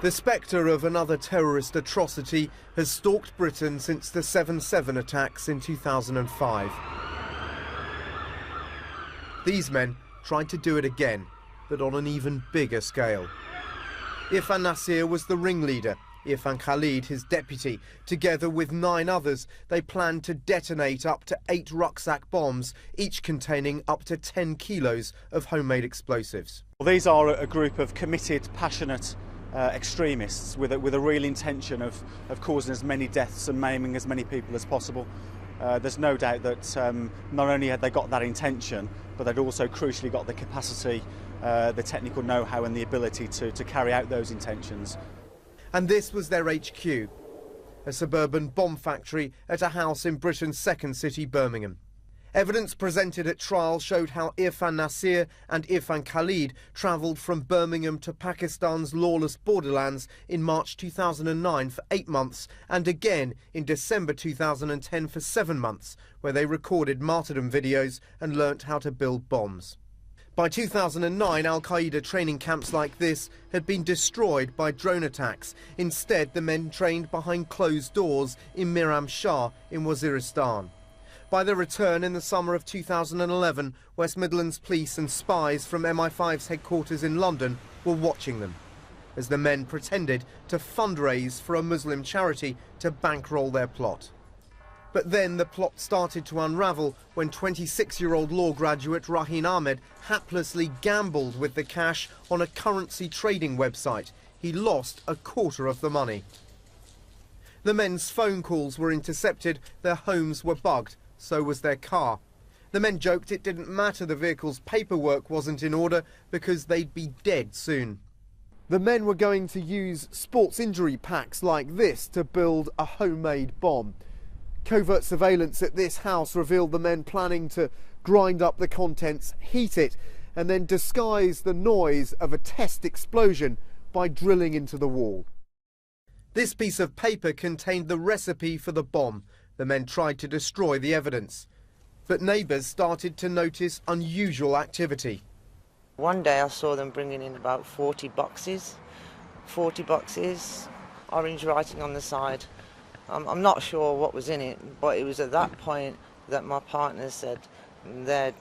The spectre of another terrorist atrocity has stalked Britain since the 7/7 attacks in 2005. These men tried to do it again, but on an even bigger scale. Irfan Nasir was the ringleader, Irfan Khalid his deputy. Together with 9 others, they planned to detonate up to 8 rucksack bombs, each containing up to 10 kilos of homemade explosives. Well, these are a group of committed, passionate extremists with a real intention of causing as many deaths and maiming as many people as possible. There's no doubt that not only had they got that intention, but they'd also crucially got the capacity, the technical know-how and the ability to carry out those intentions. And this was their HQ, a suburban bomb factory at a house in Britain's second city, Birmingham. Evidence presented at trial showed how Irfan Nasir and Irfan Khalid travelled from Birmingham to Pakistan's lawless borderlands in March 2009 for 8 months and again in December 2010 for 7 months, where they recorded martyrdom videos and learnt how to build bombs. By 2009, Al-Qaeda training camps like this had been destroyed by drone attacks. Instead, the men trained behind closed doors in Miram Shah in Waziristan. By their return in the summer of 2011, West Midlands police and spies from MI5's headquarters in London were watching them, as the men pretended to fundraise for a Muslim charity to bankroll their plot. But then the plot started to unravel when 26-year-old law graduate Rahin Ahmed haplessly gambled with the cash on a currency trading website. He lost a quarter of the money. The men's phone calls were intercepted, their homes were bugged. So was their car. The men joked it didn't matter the vehicle's paperwork wasn't in order because they'd be dead soon. The men were going to use sports injury packs like this to build a homemade bomb. Covert surveillance at this house revealed the men planning to grind up the contents, heat it, and then disguise the noise of a test explosion by drilling into the wall. This piece of paper contained the recipe for the bomb. The men tried to destroy the evidence, but neighbours started to notice unusual activity. One day I saw them bringing in about 40 boxes, orange writing on the side. I'm not sure what was in it, but it was at that point that my partner said, they're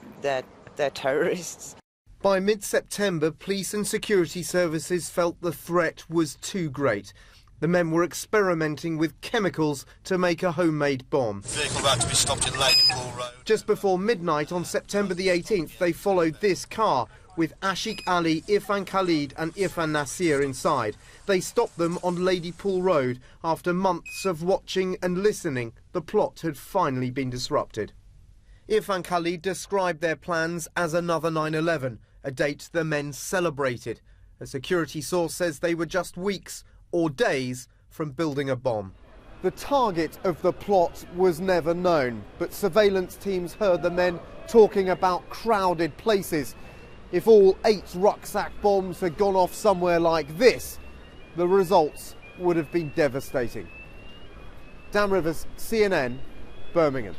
terrorists. By mid-September, police and security services felt the threat was too great. The men were experimenting with chemicals to make a homemade bomb. The vehicle about to be stopped in Ladypool Road. Just before midnight on September the 18th, they followed this car with Ashiq Ali, Irfan Khalid and Irfan Nasir inside. They stopped them on Ladypool Road. After months of watching and listening, the plot had finally been disrupted. Irfan Khalid described their plans as another 9/11, a date the men celebrated. A security source says they were just weeks or days from building a bomb. The target of the plot was never known, but surveillance teams heard the men talking about crowded places. If all 8 rucksack bombs had gone off somewhere like this, the results would have been devastating. Dan Rivers, CNN, Birmingham.